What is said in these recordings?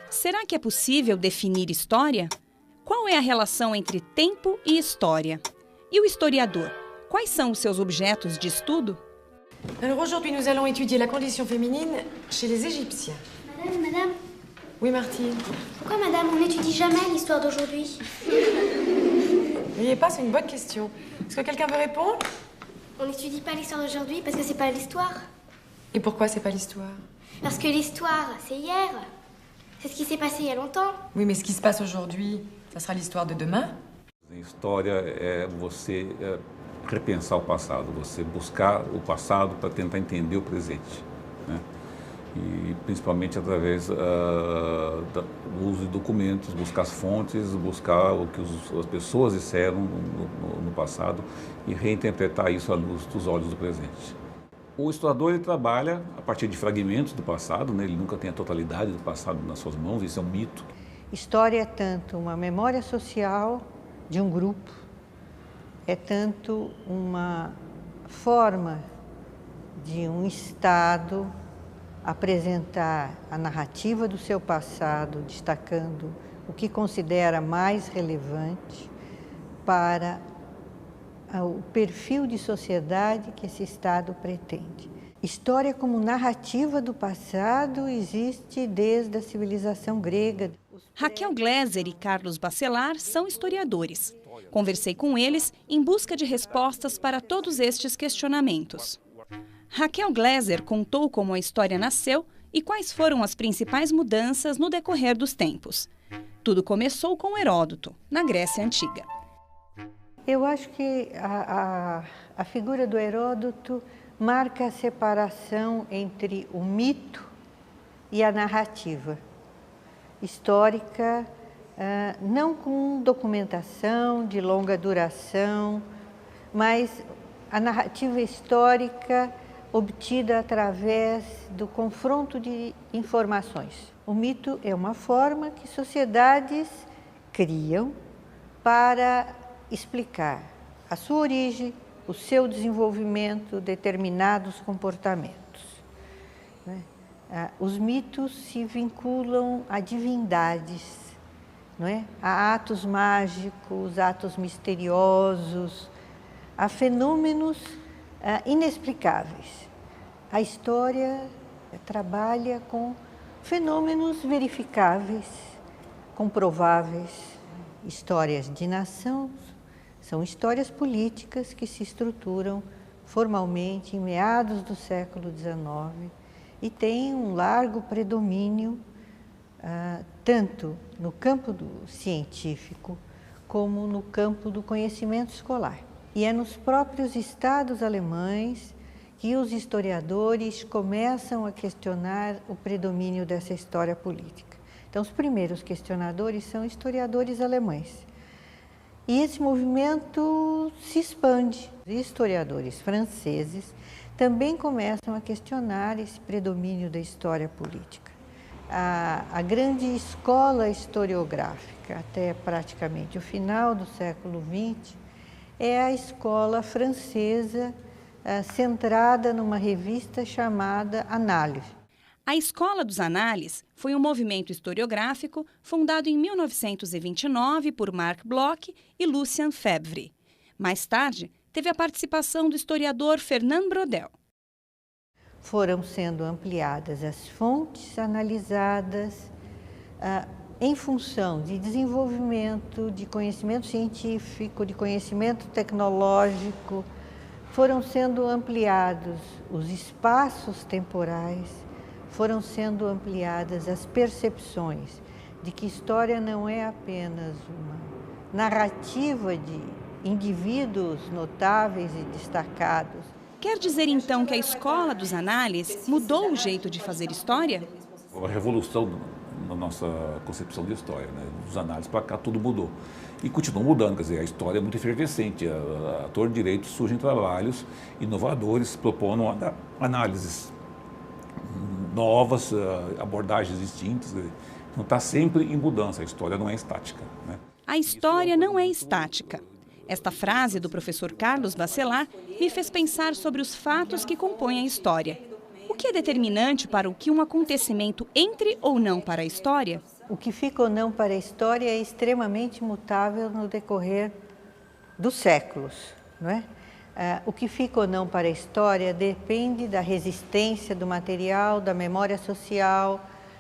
Será que é possível definir história? Qual é a relação entre tempo e história? E o historiador? Quais são os seus objetos de estudo? Alors aujourd'hui, nous allons étudier la condition féminine chez les Égyptiens. Madame. Oui, Martine. Pourquoi, madame, on n'étudie jamais l'histoire d'aujourd'hui? N'oubliez pas, c'est une bonne question. Est-ce que quelqu'un veut répondre? On n'étudie pas l'histoire d'aujourd'hui parce que c'est pas l'histoire. Et pourquoi c'est pas l'histoire? Parce que l'histoire, c'est hier. C'est ce qui s'est passé il y a longtemps. Oui, mais ce qui se passe aujourd'hui, ça sera l'histoire de demain. História é você repensar o passado, você buscar o passado para tentar entender o presente, né? E principalmente através do uso de documentos, buscar as fontes, buscar o que as pessoas disseram no passado e reinterpretar isso à luz dos olhos do presente. O historiador ele trabalha a partir de fragmentos do passado, né? Ele nunca tem a totalidade do passado nas suas mãos, isso é um mito. História é tanto uma memória social de um grupo, é tanto uma forma de um Estado apresentar a narrativa do seu passado, destacando o que considera mais relevante para o perfil de sociedade que esse Estado pretende. História como narrativa do passado existe desde a civilização grega. Raquel Gleiser e Carlos Bacelar são historiadores. Conversei com eles em busca de respostas para todos estes questionamentos. Raquel Gleiser contou como a história nasceu e quais foram as principais mudanças no decorrer dos tempos. Tudo começou com Heródoto, na Grécia Antiga. Eu acho que a figura do Heródoto marca a separação entre o mito e a narrativa histórica, não com documentação de longa duração, mas a narrativa histórica obtida através do confronto de informações. O mito é uma forma que sociedades criam para explicar a sua origem, o seu desenvolvimento, determinados comportamentos. Os mitos se vinculam a divindades, não é? A atos mágicos, atos misteriosos, a fenômenos inexplicáveis. A história trabalha com fenômenos verificáveis, comprováveis. Histórias de nação são histórias políticas que se estruturam formalmente em meados do século XIX e têm um largo predomínio tanto no campo do científico como no campo do conhecimento escolar. E é nos próprios estados alemães que os historiadores começam a questionar o predomínio dessa história política. Então, os primeiros questionadores são historiadores alemães. E esse movimento se expande. Historiadores franceses também começam a questionar esse predomínio da história política. A grande escola historiográfica, até praticamente o final do século XX, é a escola francesa centrada numa revista chamada Análise. A Escola dos Análises foi um movimento historiográfico fundado em 1929 por Marc Bloch e Lucien Febvre. Mais tarde, teve a participação do historiador Fernand Braudel. Foram sendo ampliadas as fontes analisadas em função de desenvolvimento de conhecimento científico, de conhecimento tecnológico, foram sendo ampliados os espaços temporais, foram sendo ampliadas as percepções de que história não é apenas uma narrativa de indivíduos notáveis e destacados. Quer dizer então que a Escola dos Análises mudou o jeito de fazer história? A revolução na nossa concepção de história, né? Dos análises para cá tudo mudou. E continua mudando, quer dizer, a história é muito efervescente. A torno de direito surgem trabalhos inovadores, propondo análises novas, abordagens distintas. Então está sempre em mudança, a história não é estática, né? A história não é estática. Esta frase do professor Carlos Bacelar me fez pensar sobre os fatos que compõem a história. O que é determinante para o que um acontecimento entre ou não para a história? O que fica ou não para a história é extremamente mutável no decorrer dos séculos, não é? O que fica ou não para a história depende da resistência do material, da memória social,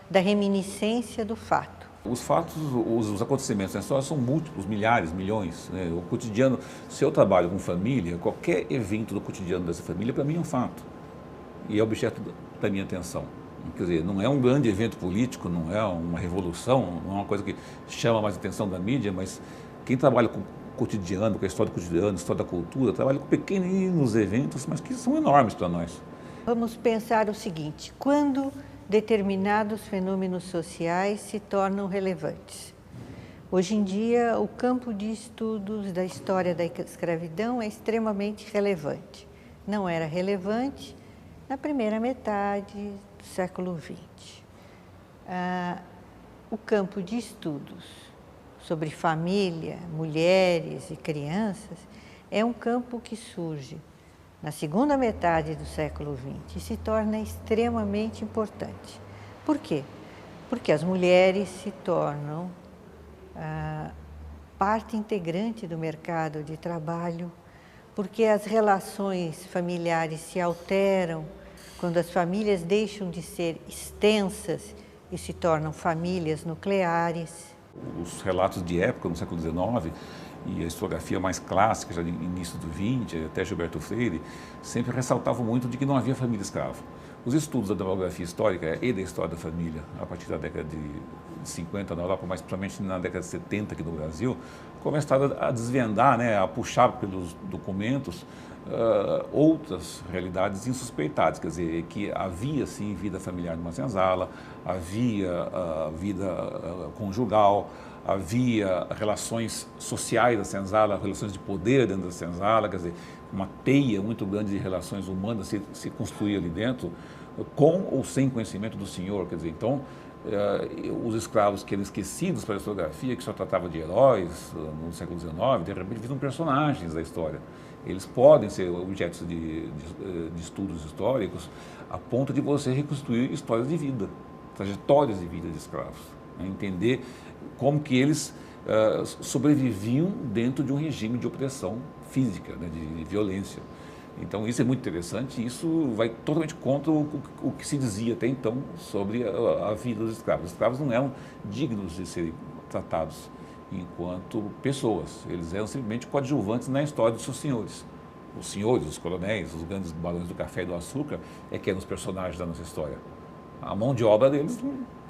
da reminiscência do fato. Os fatos, os acontecimentos na história são múltiplos, milhares, milhões, né? O cotidiano, se eu trabalho com família, qualquer evento do cotidiano dessa família, para mim é um fato. E é objeto da minha atenção. Quer dizer, não é um grande evento político, não é uma revolução, não é uma coisa que chama mais a atenção da mídia, mas quem trabalha com o cotidiano, com a história do cotidiano, a história da cultura, trabalha com pequenos eventos, mas que são enormes para nós. Vamos pensar o seguinte: quando determinados fenômenos sociais se tornam relevantes. Hoje em dia, o campo de estudos da história da escravidão é extremamente relevante. Não era relevante na primeira metade do século XX. O campo de estudos sobre família, mulheres e crianças é um campo que surge na segunda metade do século XX e se torna extremamente importante. Por quê? Porque as mulheres se tornam parte integrante do mercado de trabalho, porque as relações familiares se alteram quando as famílias deixam de ser extensas e se tornam famílias nucleares. Os relatos de época, no século XIX, e a historiografia mais clássica, já no início do XX, até Gilberto Freire, sempre ressaltavam muito de que não havia família escrava. Os estudos da demografia histórica e da história da família, a partir da década de 50 na Europa, mas principalmente na década de 70 aqui no Brasil, começaram a desvendar, né, a puxar pelos documentos outras realidades insuspeitadas, quer dizer, que havia sim vida familiar numa senzala, havia vida conjugal, havia relações sociais da senzala, relações de poder dentro da senzala, quer dizer, uma teia muito grande de relações humanas se construía ali dentro, com ou sem conhecimento do senhor, quer dizer, então, os escravos que eram esquecidos pela historiografia, que só tratava de heróis no século XIX, de repente viram personagens da história. Eles podem ser objetos de estudos históricos a ponto de você reconstruir histórias de vida, trajetórias de vida de escravos, né? Entender como que eles sobreviviam dentro de um regime de opressão física, né? de violência. Então isso é muito interessante e isso vai totalmente contra o que se dizia até então sobre a vida dos escravos. Os escravos não eram dignos de serem tratados enquanto pessoas, eles eram simplesmente coadjuvantes na história dos seus senhores. Os senhores, os coronéis, os grandes barões do café e do açúcar é que eram os personagens da nossa história. A mão de obra deles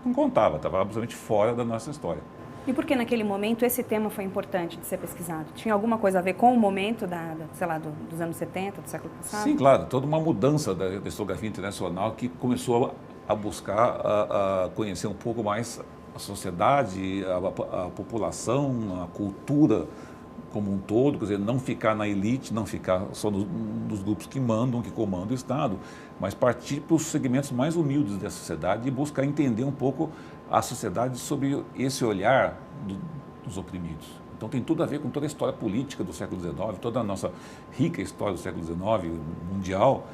não contava, estava absolutamente fora da nossa história. E por que naquele momento esse tema foi importante de ser pesquisado? Tinha alguma coisa a ver com o momento sei lá, dos anos 70, do século passado? Sim, claro, toda uma mudança da historiografia internacional que começou a buscar a conhecer um pouco mais a sociedade, a população, a cultura como um todo, quer dizer, não ficar na elite, não ficar só nos grupos que mandam, que comandam o Estado, mas partir para os segmentos mais humildes da sociedade e buscar entender um pouco a sociedade sob esse olhar dos oprimidos. Então tem tudo a ver com toda a história política do século XIX, toda a nossa rica história do século XIX, mundial.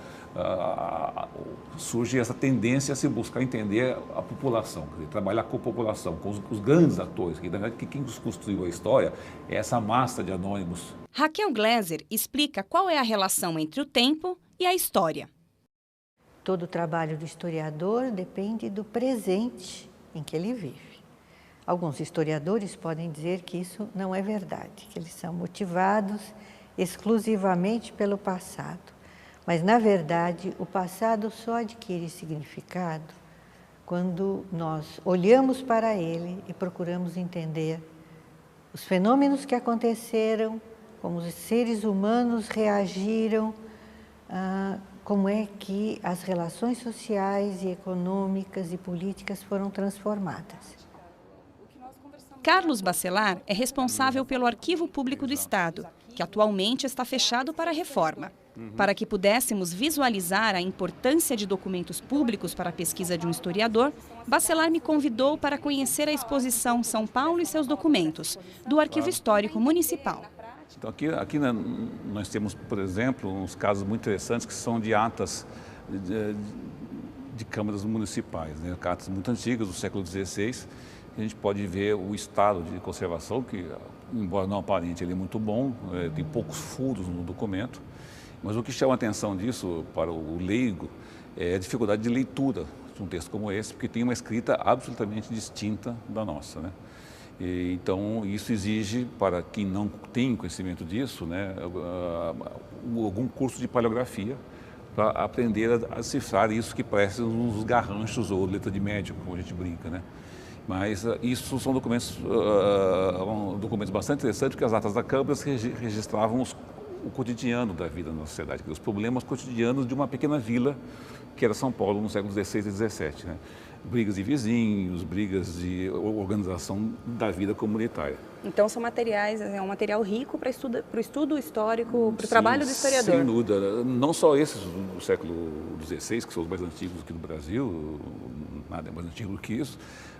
Surge essa tendência a se buscar entender a população, quer dizer, trabalhar com a população, com os grandes atores, que na verdade quem construiu a história é essa massa de anônimos. Raquel Gleiser explica qual é a relação entre o tempo e a história. Todo o trabalho do historiador depende do presente em que ele vive. Alguns historiadores podem dizer que isso não é verdade, que eles são motivados exclusivamente pelo passado. Mas, na verdade, o passado só adquire significado quando nós olhamos para ele e procuramos entender os fenômenos que aconteceram, como os seres humanos reagiram, como é que as relações sociais e econômicas e políticas foram transformadas. Carlos Bacelar é responsável pelo Arquivo Público do Estado, que atualmente está fechado para reforma. Para que pudéssemos visualizar a importância de documentos públicos para a pesquisa de um historiador, Bacelar me convidou para conhecer a exposição São Paulo e seus documentos, do Arquivo Histórico Municipal. Então aqui nós temos, por exemplo, uns casos muito interessantes que são de atas de câmaras municipais, né? Atas muito antigas, do século XVI. A gente pode ver o estado de conservação, que, embora não aparente, ele é muito bom, tem poucos furos no documento. Mas o que chama a atenção disso para o leigo é a dificuldade de leitura de um texto como esse, porque tem uma escrita absolutamente distinta da nossa, né? Então, isso exige, para quem não tem conhecimento disso, né, algum curso de paleografia para aprender a decifrar isso que parece uns garranchos ou letra de médico, como a gente brinca, né? Mas isso são documentos bastante interessantes, porque as atas da Câmara registravam o cotidiano da vida na sociedade, os problemas cotidianos de uma pequena vila que era São Paulo no século XVI e XVII, né? Brigas de vizinhos, brigas de organização da vida comunitária. Então são materiais, é um material rico para o estudo histórico, para o trabalho do historiador. Sem dúvida, não só esses do século XVI, que são os mais antigos aqui do Brasil, nada é mais antigo do que isso,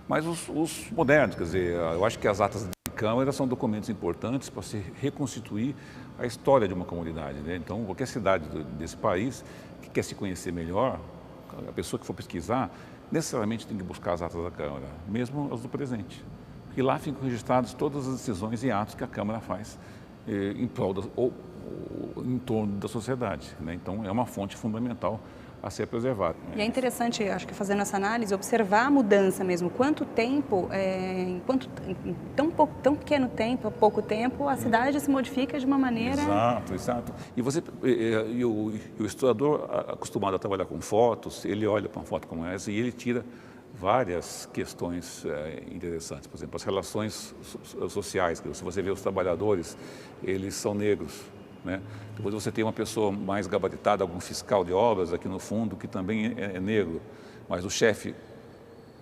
mas os modernos, quer dizer, eu acho que as atas de Câmara são documentos importantes para se reconstituir a história de uma comunidade, né? Então, qualquer cidade desse país que quer se conhecer melhor, a pessoa que for pesquisar, necessariamente tem que buscar as atas da Câmara, mesmo as do presente. E lá ficam registradas todas as decisões e atos que a Câmara faz em prol ou em torno da sociedade, né? Então, é uma fonte fundamental a ser preservada. E é interessante, acho que fazendo essa análise, observar a mudança mesmo. Quanto tempo, em tão pequeno tempo, pouco tempo, a cidade se modifica de uma maneira... Exato. E o historiador, acostumado a trabalhar com fotos, ele olha para uma foto como essa e ele tira várias questões interessantes. Por exemplo, as relações sociais. Se você vê os trabalhadores, eles são negros, né? Depois você tem uma pessoa mais gabaritada, algum fiscal de obras aqui no fundo, que também é negro, mas o chefe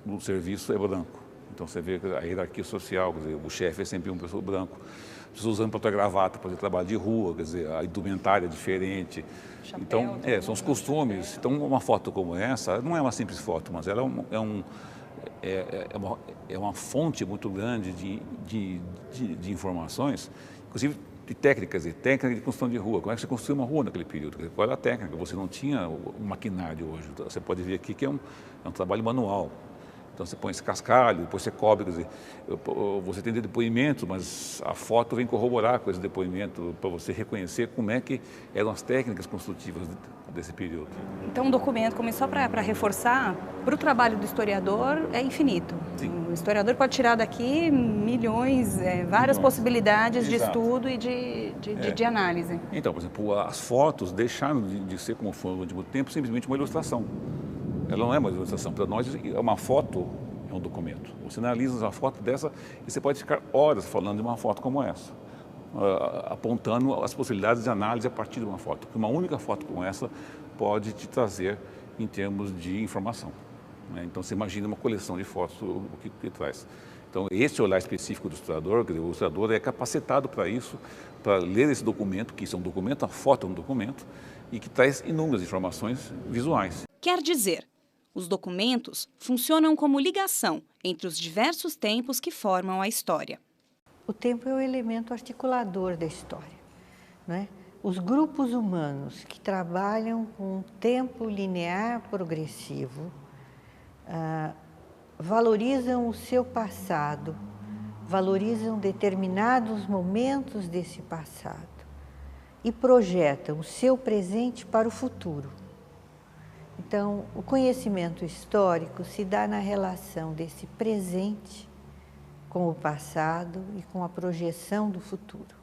do serviço é branco. Então você vê a hierarquia social, quer dizer, o chefe é sempre uma pessoa branco. Pessoas usando papel e gravata para fazer trabalho de rua, quer dizer, a indumentária é diferente. Chapéu, então, são os costumes. Então, uma foto como essa, não é uma simples foto, mas ela é uma fonte muito grande de informações, inclusive de técnicas, técnica de construção de rua. Como é que você construiu uma rua naquele período? Qual era a técnica? Você não tinha o maquinário hoje. Então, você pode ver aqui que é um trabalho manual. Então você põe esse cascalho, depois você cobre, quer dizer, você tem depoimento, mas a foto vem corroborar com esse depoimento para você reconhecer como é que eram as técnicas construtivas desse período. Então o documento começou para reforçar, para o trabalho do historiador é infinito. Sim. O historiador pode tirar daqui milhões, várias possibilidades de estudo e de análise. Então, por exemplo, as fotos deixaram de ser, como foi no último tempo, simplesmente uma ilustração. Ela não é uma ilustração. Para nós, uma foto é um documento. Você analisa uma foto dessa e você pode ficar horas falando de uma foto como essa, apontando as possibilidades de análise a partir de uma foto. Porque uma única foto como essa pode te trazer em termos de informação, né? Então, você imagina uma coleção de fotos, o que traz. Então, esse olhar específico do historiador, quer dizer, o historiador é capacitado para isso, para ler esse documento, que isso é um documento, a foto é um documento, e que traz inúmeras informações visuais. Quer dizer, os documentos funcionam como ligação entre os diversos tempos que formam a história. O tempo é o elemento articulador da história, né? Os grupos humanos que trabalham com um tempo linear progressivo valorizam o seu passado, valorizam determinados momentos desse passado e projetam o seu presente para o futuro. Então, o conhecimento histórico se dá na relação desse presente com o passado e com a projeção do futuro.